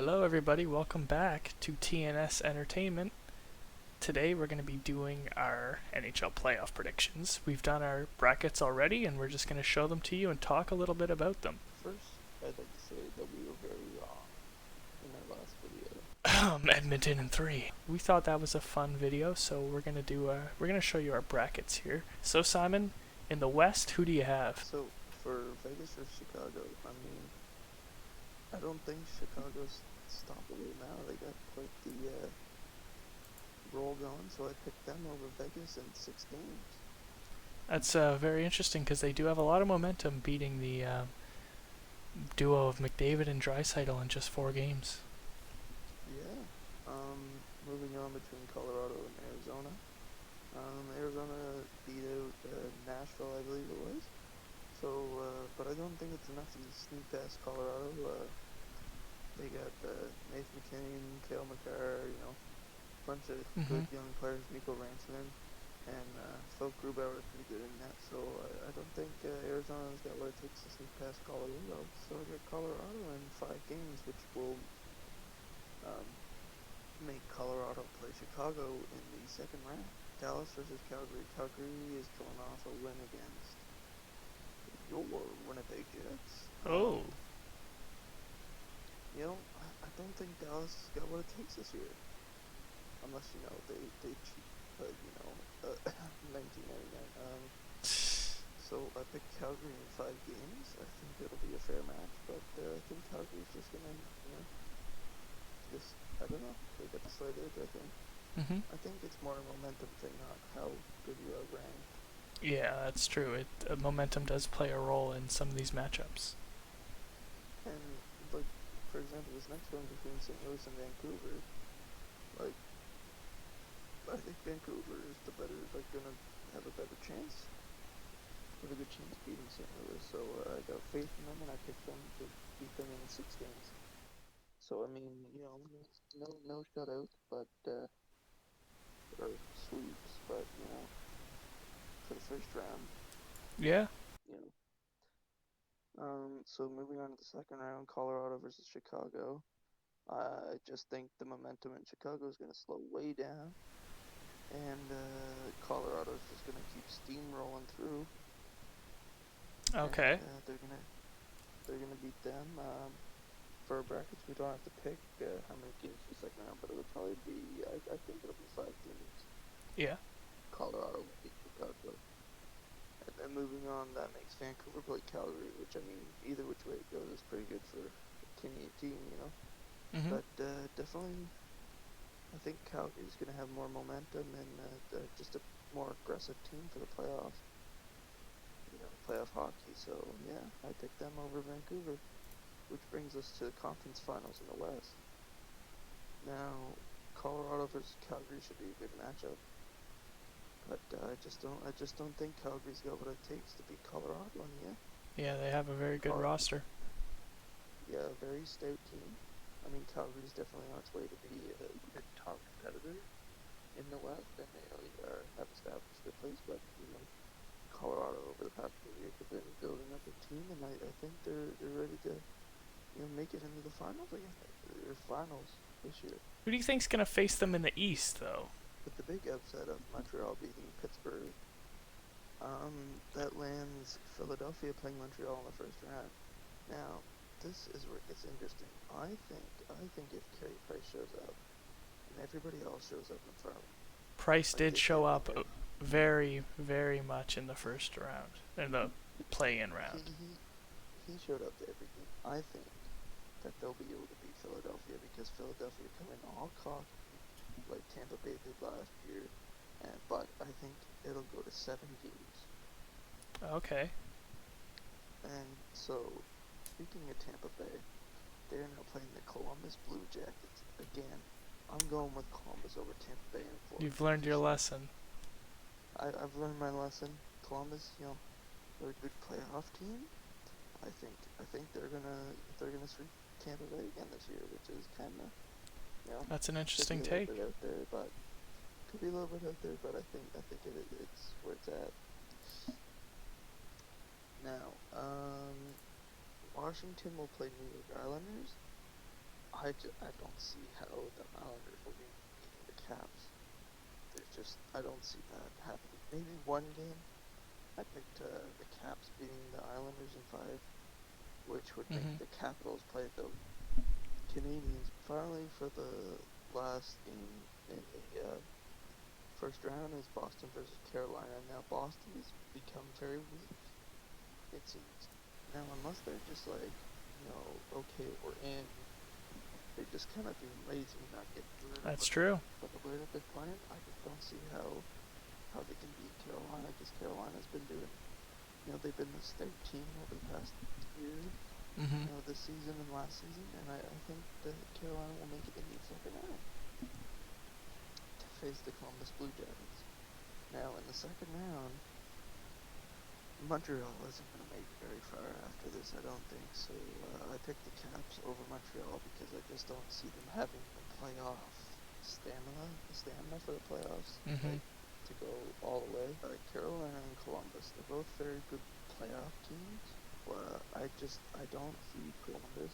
Hello everybody, welcome back to TNS Entertainment. Today we're going to be doing our NHL Playoff predictions. We've done our brackets already and we're just going to show them to you and talk a little bit about them. First, I'd like to say that we were very wrong in our last video. Edmonton in 3. We thought that was a fun video, so we're going to show you our brackets here. So Simon, in the West, who do you have? So, for Vegas or Chicago, I don't think Chicago's stoppable now. They got quite the roll going, so I picked them over Vegas in 6 games. That's very interesting because they do have a lot of momentum beating the duo of McDavid and Draisaitl in just 4 games. Yeah. Moving on between Colorado and Arizona. Arizona beat out Nashville, I believe it was. So, but I don't think it's enough to sneak past Colorado. They got Nathan McKinnon, Cale Makar, a bunch of good young players, Mikko Rantanen, and Phil Grubauer are pretty good in that. So I don't think Arizona's got what it takes to sneak past Colorado. So I got Colorado in 5 games, which will make Colorado play Chicago in the second round. Dallas versus Calgary. Calgary is coming off a win against your Winnipeg Jets. Oh. I don't think Dallas has got what it takes this year. Unless, they cheat, but, 1999. So I picked Calgary in 5 games. I think it'll be a fair match, but I think Calgary's just gonna, I don't know. They got the slight edge, I think. I think it's more a momentum thing, not how good you are ranked. Yeah, that's true. Momentum does play a role in some of these matchups. And, for example, this next one between St. Louis and Vancouver, I think Vancouver is gonna have a better chance. Have a good chance beating St. Louis, so I got faith in them, and I picked them to beat them in 6 games. So, no shutouts, but, or sweeps, but, for the first round. Yeah. So moving on to the second round, Colorado versus Chicago. I just think the momentum in Chicago is going to slow way down, and Colorado is just going to keep steamrolling through. Okay. And, they're gonna beat them. For brackets, we don't have to pick how many games for the second round, but it'll probably be. I think it'll be 5 games. Yeah. Colorado will beat Chicago. And then moving on, that makes Vancouver play Calgary, which, either which way it goes is pretty good for a Canadian team, But definitely, I think Calgary's going to have more momentum and just a more aggressive team for the playoffs. Playoff hockey. So, yeah, I picked them over Vancouver, which brings us to the conference finals in the West. Now, Colorado versus Calgary should be a good matchup. But I just don't think Calgary's got what it takes to beat Colorado in the end. Yeah, they have a very good roster. Yeah, a very stout team. Calgary's definitely on its way to be a good top competitor in the West, and they have established their place. But Colorado over the past few years have been building up a team, and I think they're ready to make it into the finals again. Their finals this year. Who do you think's gonna face them in the East, though? With the big upset of Montreal beating Pittsburgh, that lands Philadelphia playing Montreal in the first round. Now, this is where it gets interesting. I think if Carey Price shows up, and everybody else shows up in front of him. Price did show up very, very much in the first round, in the play-in round. He showed up to everything. I think that they'll be able to beat Philadelphia because Philadelphia come in all cocky, like Tampa Bay did last year, but I think it'll go to 7 games. Okay. And so, speaking of Tampa Bay, they're now playing the Columbus Blue Jackets. Again, I'm going with Columbus over Tampa Bay in Florida. You've learned your lesson. I've learned my lesson. Columbus, they're a good playoff team. I think they're gonna sweep Tampa Bay again this year, which is kind of, That's an interesting take. Could be a little bit out there, but I think it's where it's at. Now, Washington will play New York Islanders. I don't see how the Islanders will be beating the Caps. There's just, I don't see that happening. Maybe one game. I picked the Caps beating the Islanders in 5, which would make the Capitals play the Canadiens finally for the last game in the first round is Boston versus Carolina. Now Boston has become very weak, it seems. Now unless they're just like, okay, we're in, they're just kind of being lazy and not getting through. That's true. But the way that they're playing, I just don't see how they can beat Carolina, because Carolina's been doing, they've been this third team over the past years. This season and last season, and I think that Carolina will make it in the second round to face the Columbus Blue Jackets. Now, in the second round, Montreal isn't going to make it very far after this, I don't think. So I picked the Caps over Montreal because I just don't see them having the playoff stamina for the playoffs, to go all the way. Carolina and Columbus, they're both very good playoff teams. I don't see Columbus,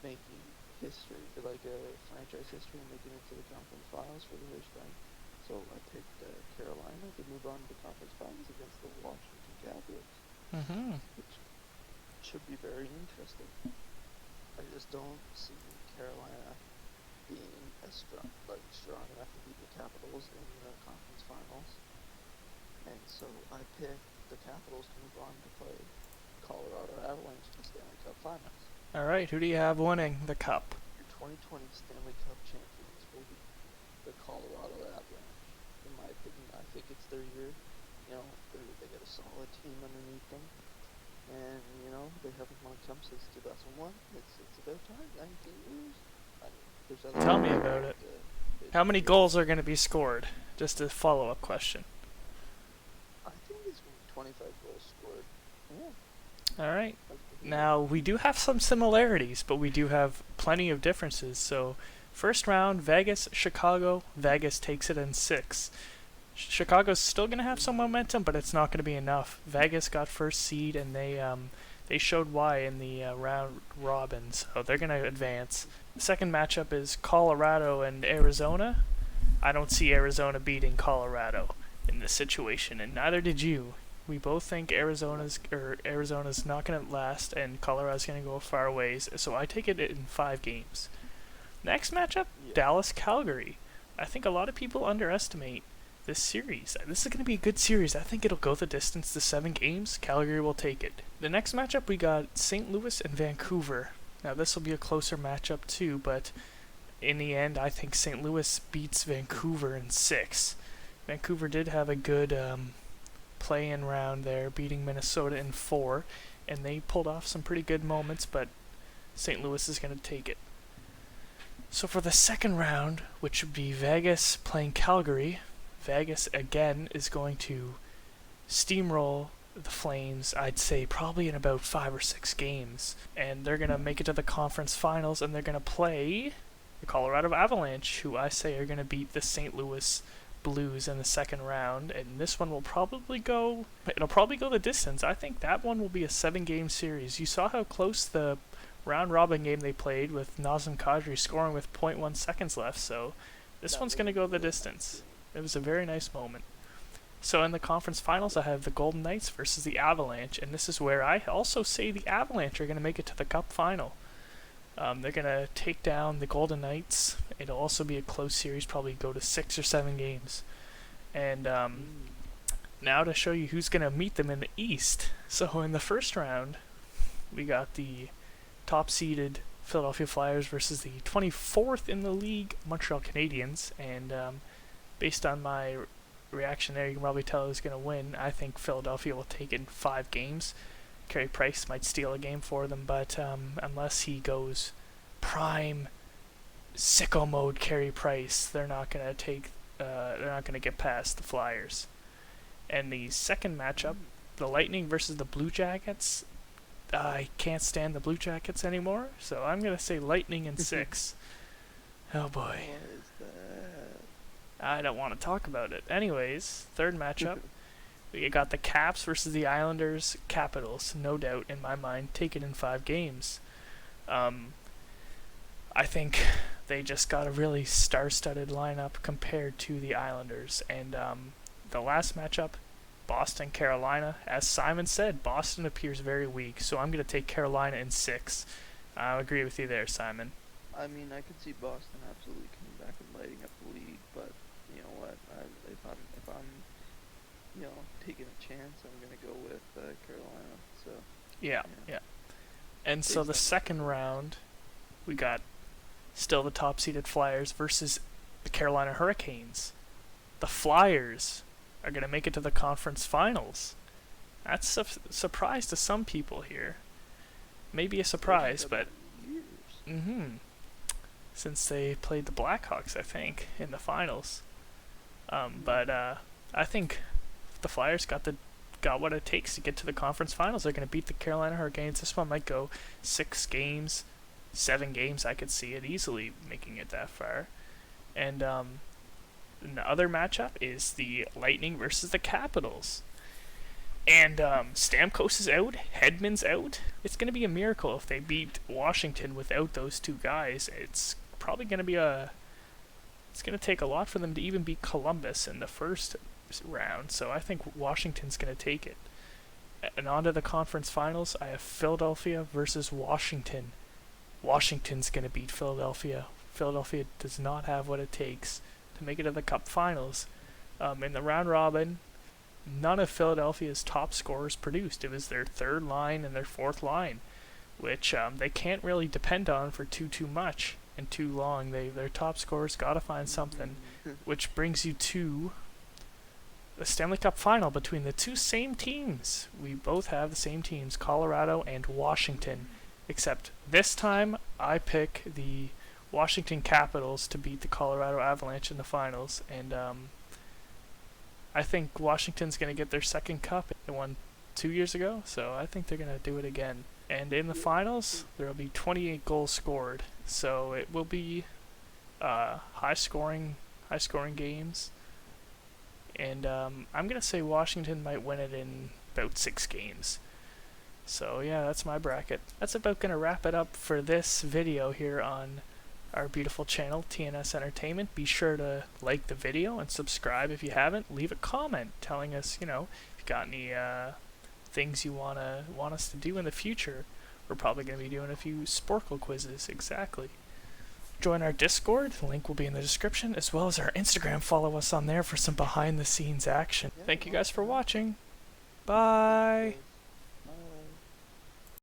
making history, like a franchise history, and making it to the conference finals for the first time. So I picked Carolina to move on to the conference finals against the Washington Capitals, which should be very interesting. I just don't see Carolina being strong enough to beat the Capitals in the conference finals, and so I picked the Capitals to move on to play Colorado Avalanche in the Stanley Cup Finals. All right, who do you have winning the Cup? Your 2020 Stanley Cup champions will be the Colorado Avalanche. In my opinion, I think it's their year. They got a solid team underneath them, and they haven't won a cup since 2001. It's about time. 19 years. Tell me about it. How many goals are going to be scored? Just a follow-up question. I think it's going to be 25 goals scored. Yeah. All right. Now, we do have some similarities, but we do have plenty of differences. So, first round, Vegas, Chicago. Vegas takes it in 6. Chicago's still going to have some momentum, but it's not going to be enough. Vegas got first seed, and they showed why in the round robin, so they're going to advance. The second matchup is Colorado and Arizona. I don't see Arizona beating Colorado in this situation, and neither did you. We both think Arizona's not going to last, and Colorado's going to go far ways, so I take it in 5 games. Next matchup, Dallas-Calgary. I think a lot of people underestimate this series. This is going to be a good series. I think it'll go the distance to 7 games. Calgary will take it. The next matchup, we got St. Louis and Vancouver. Now, this will be a closer matchup too, but in the end, I think St. Louis beats Vancouver in 6. Vancouver did have a good play-in round there, beating Minnesota in 4, and they pulled off some pretty good moments, but St. Louis is going to take it. So for the second round, which would be Vegas playing Calgary, Vegas again is going to steamroll the Flames, I'd say probably in about 5 or 6 games, and they're going to make it to the conference finals, and they're going to play the Colorado Avalanche, who I say are going to beat the St. Louis Blues in the second round, and this one will probably go the distance. I think that one will be a 7-game series. You saw how close the round robin game they played with Nazem Kadri scoring with 0.1 seconds left, so this one's going to go the distance. It was a very nice moment. So in the conference finals, I have the Golden Knights versus the Avalanche, and this is where I also say the Avalanche are going to make it to the Cup final. They're going to take down the Golden Knights. It'll also be a close series, probably go to 6 or 7 games. And now to show you who's going to meet them in the East. So in the first round, we got the top-seeded Philadelphia Flyers versus the 24th in the league Montreal Canadiens, and based on my reaction there, you can probably tell who's going to win. I think Philadelphia will take it in 5 games. Carey Price might steal a game for them, but unless he goes prime sicko mode Carey Price, they're not going to get past the Flyers. And the second matchup, the Lightning versus the Blue Jackets. I can't stand the Blue Jackets anymore, so I'm going to say Lightning in 6. Oh boy. What is that? I don't want to talk about it. Anyways, third matchup. We got the Caps versus the Islanders. Capitals, no doubt in my mind, take it in 5 games. I think they just got a really star-studded lineup compared to the Islanders. And the last matchup, Boston, Carolina, as Simon said, Boston appears very weak, so I'm going to take Carolina in 6. I agree with you there, Simon. I mean, I could see Boston absolutely coming back and lighting up the league, but you know what? If I'm taking a chance, I'm gonna go with Carolina. So Yeah. And so the second round, we got still the top-seeded Flyers versus the Carolina Hurricanes. The Flyers are gonna make it to the conference finals. That's a surprise to some people here. Maybe a surprise, but since they played the Blackhawks, I think, in the finals. But I think the Flyers got what it takes to get to the conference finals. They're going to beat the Carolina Hurricanes. This one might go 6 games, 7 games. I could see it easily making it that far. And the other matchup is the Lightning versus the Capitals. And Stamkos is out, Hedman's out. It's going to be a miracle if they beat Washington without those two guys. It's probably going to be it's going to take a lot for them to even beat Columbus in the first round. So I think Washington's going to take it. And on to the conference finals, I have Philadelphia versus Washington. Washington's going to beat Philadelphia. Philadelphia does not have what it takes to make it to the Cup finals. In the round robin, none of Philadelphia's top scorers produced. It was their third line and their fourth line, which they can't really depend on for too much and too long. Their top scorers got to find something, which brings you to the Stanley Cup Final between the two same teams. We both have the same teams, Colorado and Washington, except this time I pick the Washington Capitals to beat the Colorado Avalanche in the finals, and I think Washington's going to get their second cup. They won 2 years ago, so I think they're going to do it again. And in the finals, there will be 28 goals scored, so it will be high scoring games. And I'm going to say Washington might win it in about 6 games. So yeah, that's my bracket. That's about going to wrap it up for this video here on our beautiful channel, TNS Entertainment. Be sure to like the video and subscribe if you haven't. Leave a comment telling us, if you got any things you want us to do in the future. We're probably going to be doing a few Sporkle quizzes, exactly. Join our Discord, the link will be in the description, as well as our Instagram. Follow us on there for some behind the scenes action. Thank you guys for watching. Bye!